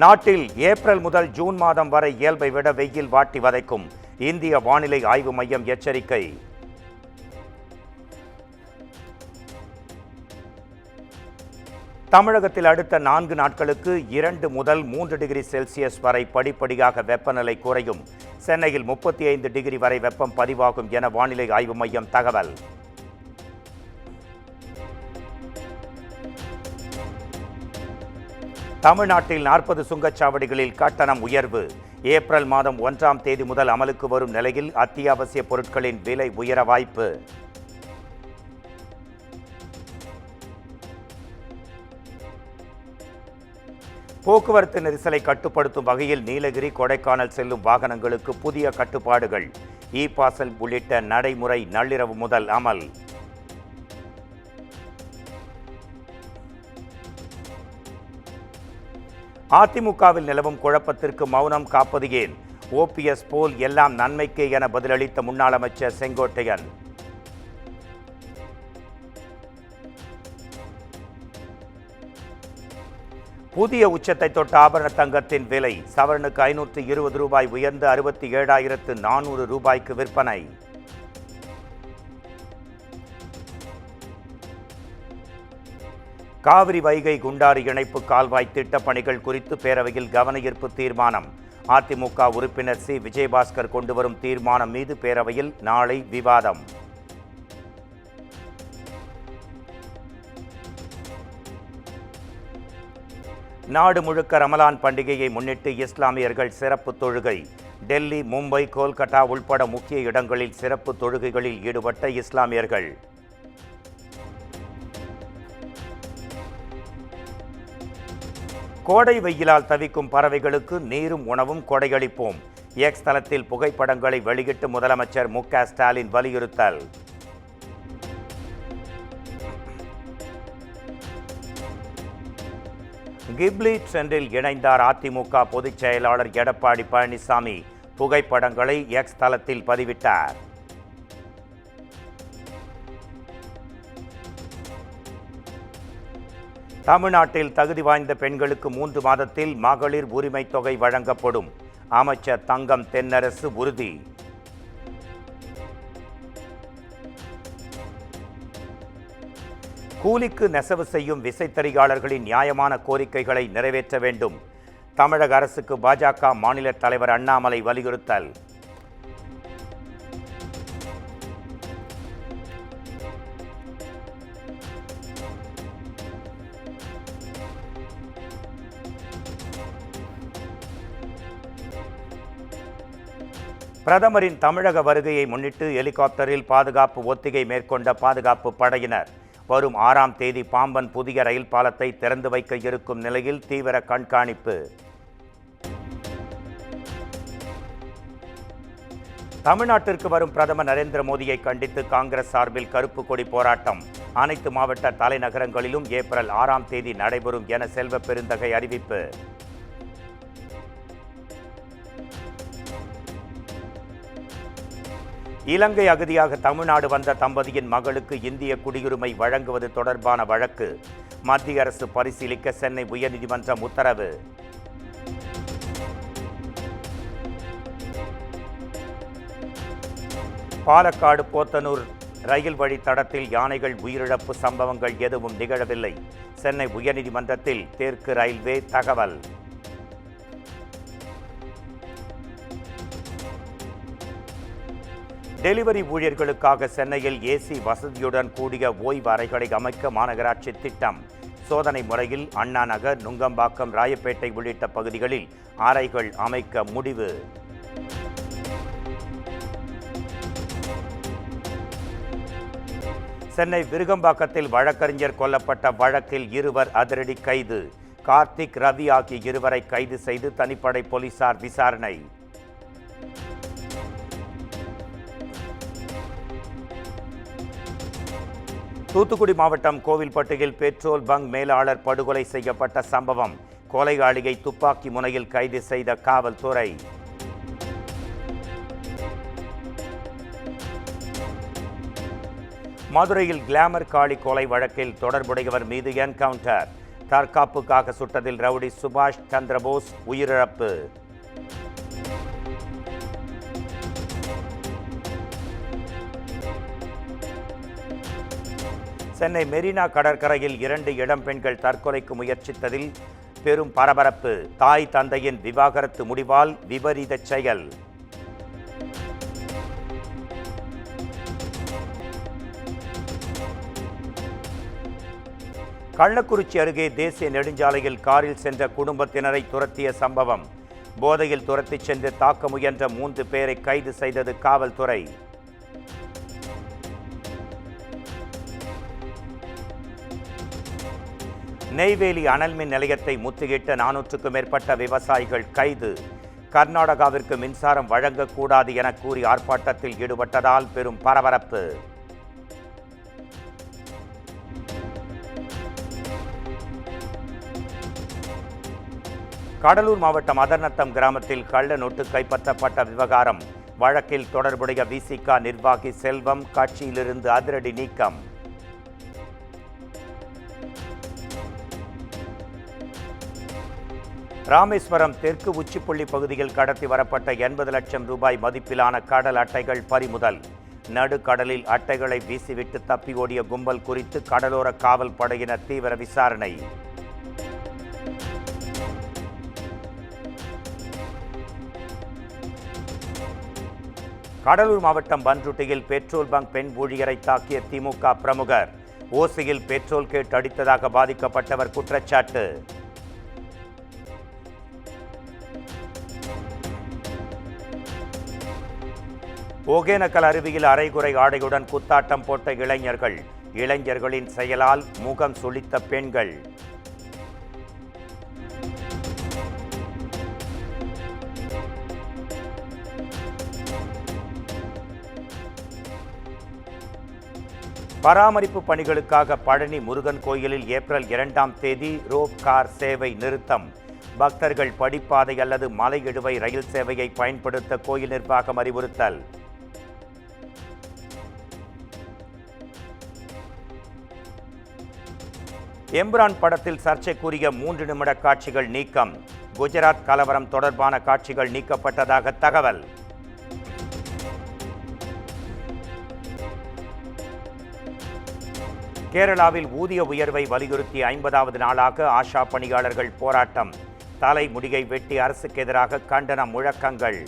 நாட்டில் ஏப்ரல் முதல் ஜூன் மாதம் வரை இயல்பை விட வெயில் வாட்டி வதைக்கும். இந்திய வானிலை ஆய்வு மையம் எச்சரிக்கை. தமிழகத்தில் அடுத்த 4 நாட்களுக்கு 2 முதல் 3 டிகிரி செல்சியஸ் வரை படிப்படியாக வெப்பநிலை குறையும். சென்னையில் 35 டிகிரி வரை வெப்பம் பதிவாகும் என வானிலை ஆய்வு மையம் தகவல். தமிழ்நாட்டில் 40 சுங்கச்சாவடிகளில் கட்டணம் உயர்வு. ஏப்ரல் மாதம் 1ஆம் தேதி முதல் அமலுக்கு வரும் நிலையில் அத்தியாவசிய பொருட்களின் விலை உயர வாய்ப்பு. போக்குவரத்து நெரிசலை கட்டுப்படுத்தும் வகையில் நீலகிரி, கொடைக்கானல் செல்லும் வாகனங்களுக்கு புதிய கட்டுப்பாடுகள். இ-பாஸ் உள்ளிட்ட நடைமுறை நள்ளிரவு முதல் அமல். அதிமுகவில் நிலவும் குழப்பத்திற்கு மௌனம் காப்பது ஏன்? ஓபிஎஸ் போல் எல்லாம் நன்மைக்கே என பதிலளித்த முன்னாள் அமைச்சர் செங்கோட்டையன். புதிய உச்சத்தை தொட்ட ஆபரண தங்கத்தின் விலை சவரனுக்கு 520 ரூபாய் உயர்ந்து 67,400 ரூபாய்க்கு விற்பனை. காவிரி வைகை குண்டாறு இணைப்பு கால்வாய் திட்டப்பணிகள் குறித்து பேரவையில் கவனஈர்ப்பு தீர்மானம். அதிமுக உறுப்பினர் சி. விஜயபாஸ்கர் கொண்டுவரும் தீர்மானம் மீது பேரவையில் நாளை விவாதம். நாடு முழுக்க ரமலான் பண்டிகையை முன்னிட்டு இஸ்லாமியர்கள் சிறப்பு தொழுகை. டெல்லி, மும்பை, கோல்கட்டா உள்பட முக்கிய இடங்களில் சிறப்பு தொழுகைகளில் ஈடுபட்ட இஸ்லாமியர்கள். கோடை வெயிலால் தவிக்கும் பறவைகளுக்கு நீரும் உணவும் கொடையளிப்போம். எக்ஸ் தளத்தில் புகைப்படங்களை வெளியிட்டு முதலமைச்சர் மு.க. ஸ்டாலின் வலியுறுத்தல். கிப்லி ட்ரெண்டில் இணைந்தார் அதிமுக பொதுச் செயலாளர் எடப்பாடி பழனிசாமி. புகைப்படங்களை எக்ஸ் தளத்தில் பதிவிட்டார். தமிழ்நாட்டில் தகுதி வாய்ந்த பெண்களுக்கு 3 மாதத்தில் மகளிர் உரிமை தொகை வழங்கப்படும். அமைச்சர் தங்கம் தென்னரசு உறுதி. கூலிக்கு நெசவு செய்யும் விசைத்தறியாளர்களின் நியாயமான கோரிக்கைகளை நிறைவேற்ற வேண்டும். தமிழக அரசுக்கு பாஜக மாநில தலைவர் அண்ணாமலை வலியுறுத்தல். பிரதமரின் தமிழக வருகையை முன்னிட்டு ஹெலிகாப்டரில் பாதுகாப்பு ஒத்திகை மேற்கொண்ட பாதுகாப்பு படையினர். வரும் 6ஆம் தேதி பாம்பன் புதிய ரயில் பாலத்தை திறந்து வைக்க இருக்கும் நிலையில் தீவிர கண்காணிப்பு. தமிழ்நாட்டிற்கு வரும் பிரதமர் நரேந்திர மோடியை கண்டித்து காங்கிரஸ் சார்பில் கருப்பு கொடி போராட்டம். அனைத்து மாவட்ட தலைநகரங்களிலும் ஏப்ரல் 6ஆம் தேதி நடைபெறும் என செல்வ பெருந்தகை அறிவிப்பு. இலங்கை அகதியாக தமிழ்நாடு வந்த தம்பதியின் மகளுக்கு இந்திய குடியுரிமை வழங்குவது தொடர்பான வழக்கு மத்திய அரசு பரிசீலிக்க சென்னை உயர்நீதிமன்றம் உத்தரவு. பாலக்காடு போத்தனூர் ரயில் வழித்தடத்தில் யானைகள் உயிரிழப்பு சம்பவங்கள் எதுவும் நிகழவில்லை. சென்னை உயர்நீதிமன்றத்தில் தெற்கு ரயில்வே தகவல். டெலிவரி ஊழியர்களுக்காக சென்னையில் ஏசி வசதியுடன் கூடிய ஓய்வு அறைகளை அமைக்க மாநகராட்சி திட்டம். சோதனை முறையில் அண்ணா நகர், நுங்கம்பாக்கம், ராயப்பேட்டை உள்ளிட்ட பகுதிகளில் அறைகள் அமைக்க முடிவு. சென்னை விருகம்பாக்கத்தில் வழக்கறிஞர் கொல்லப்பட்ட வழக்கில் 2 அதிரடி கைது. கார்த்திக், ரவி ஆகிய 2 கைது செய்து தனிப்படை போலீசார் விசாரணை. தூத்துக்குடி மாவட்டம் கோவில்பட்டியில் பெட்ரோல் பங்க் மேலாளர் படுகொலை செய்யப்பட்ட சம்பவம். கொலையாளியை துப்பாக்கி முனையில் கைது செய்த காவல்துறை. மதுரையில் கிளாமர் காளி கொலை வழக்கில் தொடர்புடையவர் மீது என்கவுண்டர். தற்காப்புக்காக சுட்டதில் ரவுடி சுபாஷ் சந்திரபோஸ் உயிரிழப்பு. சென்னை மெரினா கடற்கரையில் 2 இளம்பெண்கள் தற்கொலைக்கு முயற்சித்ததில் பெரும் பரபரப்பு. தாய் தந்தையின் விவாகரத்து முடிவால் விபரீத செயல். கள்ளக்குறிச்சி அருகே தேசிய நெடுஞ்சாலையில் காரில் சென்ற குடும்பத்தினரை துரத்திய சம்பவம். போதையில் துரத்திச் சென்று தாக்க முயன்ற 3 பேரை கைது செய்தது காவல்துறை. நெய்வேலி அனல்மின் நிலையத்தை முற்றுகையிட்ட 400க்கும் மேற்பட்ட விவசாயிகள் கைது. கர்நாடகாவிற்கு மின்சாரம் வழங்கக்கூடாது என கூறி ஆர்ப்பாட்டத்தில் ஈடுபட்டதால் பெரும் பரபரப்பு. கடலூர் மாவட்டம் அதர்நத்தம் கிராமத்தில் கள்ள நோட்டு கைப்பற்றப்பட்ட விவகாரம். வழக்கில் தொடர்புடைய விசிக நிர்வாகி செல்வம் கட்சியிலிருந்து அதிரடி நீக்கம். ராமேஸ்வரம் தெற்கு உச்சிப்புள்ளி பகுதியில் கடத்தி வரப்பட்ட 80 லட்சம் ரூபாய் மதிப்பிலான கடல் அட்டைகள் பறிமுதல். நடுக்கடலில் அட்டைகளை வீசிவிட்டு தப்பி ஓடிய கும்பல் குறித்து கடலோர காவல் படையினர் தீவிர விசாரணை. கடலூர் மாவட்டம் பன்ருட்டியில் பெட்ரோல் பங்க் பெண் ஊழியரை தாக்கிய திமுக பிரமுகர். ஓசியில் பெட்ரோல் கேட்டு அடித்ததாக பாதிக்கப்பட்டவர் குற்றச்சாட்டு. ஒகேனக்கல் அருவியில் அரைகுறை ஆடையுடன் குத்தாட்டம் போட்ட இளைஞர்கள். இளைஞர்களின் செயலால் முகம் சுளித்த பெண்கள். பராமரிப்பு பணிகளுக்காக பழனி முருகன் கோயிலில் ஏப்ரல் 2ஆம் தேதி ரோப் கார் சேவை நிறுத்தம். பக்தர்கள் படிப்பாதை அல்லது மலை இடுவை ரயில் சேவையை பயன்படுத்த கோயில் நிர்வாகம் அறிவுறுத்தல். எம்பிரான் படத்தில் சர்ச்சைக்குரிய 3 நிமிட காட்சிகள் நீக்கம். குஜராத் கலவரம் தொடர்பான காட்சிகள் நீக்கப்பட்டதாக தகவல். கேரளாவில் ஊதிய உயர்வை வலியுறுத்தி 50வது நாளாக ஆஷா பணியாளர்கள் போராட்டம். தலைமுடியை வெட்டி அரசுக்கு எதிராக கண்டன முழக்கங்கள்.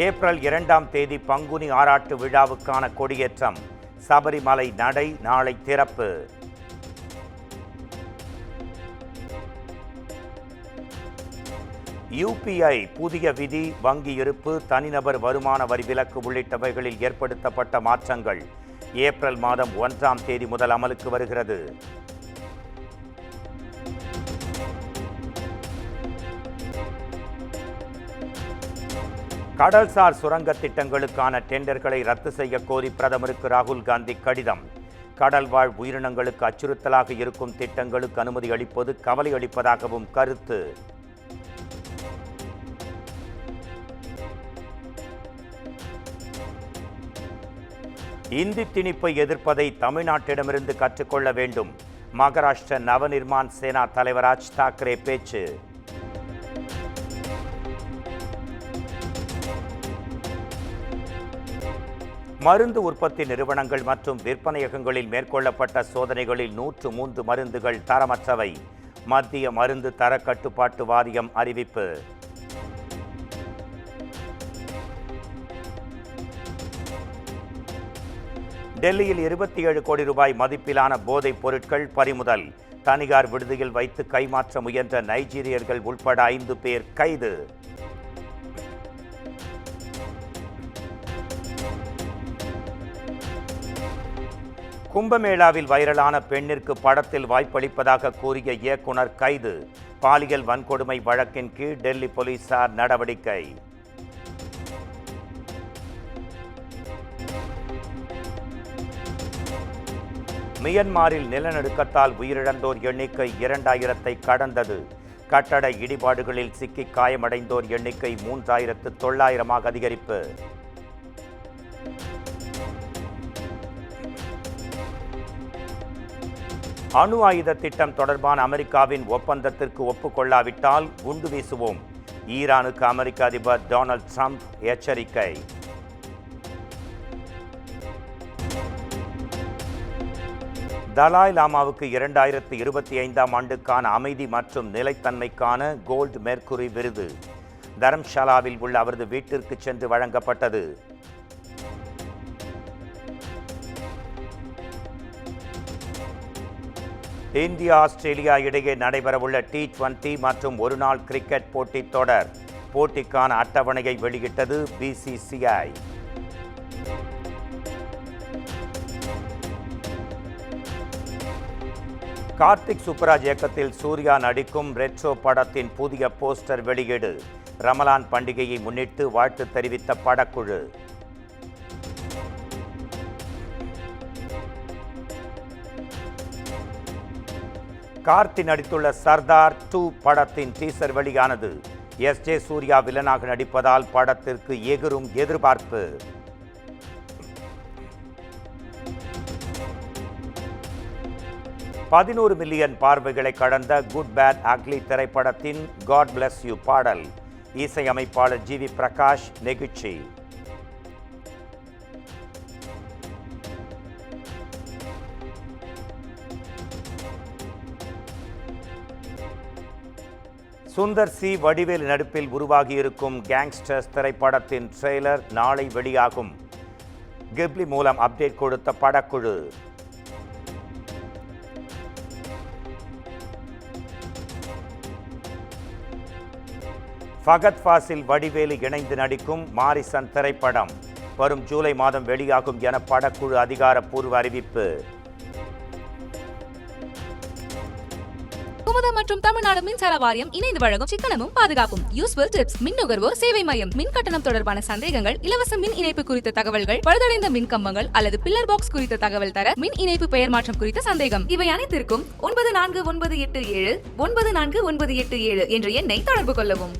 ஏப்ரல் 2ஆம் தேதி பங்குனி ஆராட்டு விழாவுக்கான கொடியேற்றம். சபரிமலை நடை நாளை திறப்பு. யுபிஐ புதிய விதி, வங்கி இருப்பு, தனிநபர் வருமான வரி விலக்கு உள்ளிட்டவைகளில் ஏற்படுத்தப்பட்ட மாற்றங்கள் ஏப்ரல் மாதம் 1ஆம் தேதி முதல் அமலுக்கு வருகிறது. கடல்சார் சுரங்க திட்டங்களுக்கான டெண்டர்களை ரத்து செய்ய கோரி பிரதமருக்கு ராகுல் காந்தி கடிதம். கடல்வாழ் உயிரினங்களுக்கு அச்சுறுத்தலாக இருக்கும் திட்டங்களுக்கு அனுமதி அளிப்பது கவலை அளிப்பதாகவும் கருத்து. இந்தி திணிப்பை எதிர்ப்பதை தமிழ்நாட்டிடமிருந்து கற்றுக்கொள்ள வேண்டும். மகாராஷ்டிர நவநிர்மாண் சேனா தலைவர் ராஜ் தாக்கரே பேச்சு. மருந்து உற்பத்தி நிறுவனங்கள் மற்றும் விற்பனையகங்களில் மேற்கொள்ளப்பட்ட சோதனைகளில் 103 மருந்துகள் தரமற்றவை. மத்திய மருந்து தர கட்டுப்பாட்டு வாரியம் அறிவிப்பு. டெல்லியில் 27 கோடி ரூபாய் மதிப்பிலான போதைப் பொருட்கள் பறிமுதல். தனியார் விடுதியில் வைத்து கைமாற்ற முயன்ற நைஜீரியர்கள் உட்பட 5 பேர் கைது. கும்பமேளாவில் வைரலான பெண்ணிற்கு படத்தில் வாய்ப்பளிப்பதாக கூறிய இயக்குனர் கைது. பாலியல் வன்கொடுமை வழக்கின் கீழ் டெல்லி போலீசார் நடவடிக்கை. மியன்மாரில் நிலநடுக்கத்தால் உயிரிழந்தோர் எண்ணிக்கை 2000-ஐ கடந்தது. கட்டட இடிபாடுகளில் சிக்கி காயமடைந்தோர் எண்ணிக்கை 3900-ஆக அதிகரிப்பு. அணு ஆயுத திட்டம் தொடர்பான அமெரிக்காவின் ஒப்பந்தத்திற்கு ஒப்புக்கொள்ளாவிட்டால் குண்டு வீசுவோம். ஈரானுக்கு அமெரிக்க அதிபர் டொனால்ட் ட்ரம்ப் எச்சரிக்கை. தலாய் லாமாவுக்கு 2025ஆம் ஆண்டுக்கான அமைதி மற்றும் நிலைத்தன்மைக்கான கோல்டு மெர்க்குரி விருது தரம்ஷாலாவில் உள்ள அவரது வீட்டிற்கு சென்று வழங்கப்பட்டது. இந்தியா ஆஸ்திரேலியா இடையே நடைபெறவுள்ள T20 மற்றும் ஒருநாள் கிரிக்கெட் போட்டித் தொடர் போட்டிக்கான அட்டவணையை வெளியிட்டது BCCI. கார்த்திக் சுப்புராஜ் இயக்கத்தில் சூர்யா நடிக்கும் ரெட்ரோ படத்தின் புதிய போஸ்டர் வெளியீடு. ரமலான் பண்டிகையை முன்னிட்டு வாழ்த்து தெரிவித்த படக்குழு. கார்த்தி நடித்துள்ள சர்தார் 2 படத்தின் டீசர் வெளியானது. SJ சூர்யா வில்லனாக நடிப்பதால் படத்திற்கு எகிரும் எதிர்பார்ப்பு. $11 மில்லியன் பார்வைகளை கடந்த குட் பேட் அக்லி திரைப்படத்தின் காட் பிளஸ் யூ பாடல். இசையமைப்பாளர் GV பிரகாஷ் நெகிழ்ச்சி. சுந்தர் சி வடிவேல் நடிப்பில் உருவாகியிருக்கும் கேங்ஸ்டர்ஸ் திரைப்படத்தின் ட்ரெய்லர் நாளை வெளியாகும். கிப்லி மூலம் அப்டேட் கொடுத்த படக்குழு. ஃபகத் ஃபாசில் வடிவேலு இணைந்து நடிக்கும் மாரிசன் திரைப்படம் வரும் ஜூலை மாதம் வெளியாகும் என படக்குழு அதிகாரப்பூர்வ அறிவிப்பு. குமுதம் மற்றும் தமிழ்நாடு மின்சார வாரியம் இணைந்து வழங்கும் சிக்கனமும் பாதுகாப்பும் யூஸ்ஃபுல் டிப்ஸ். மின் நுகர்வோர் சேவை மையம். மின் கட்டணம் தொடர்பான சந்தேகங்கள், இலவச மின் இணைப்பு குறித்த தகவல்கள், பழுதடைந்த மின் கம்பங்கள் அல்லது பில்லர் பாக்ஸ் குறித்த தகவல் தர, மின் இணைப்பு பெயர் மாற்றம் குறித்த சந்தேகம், இவை அனைத்திற்கும் 9497 9497 என்ற எண்ணை தொடர்பு கொள்ளவும்.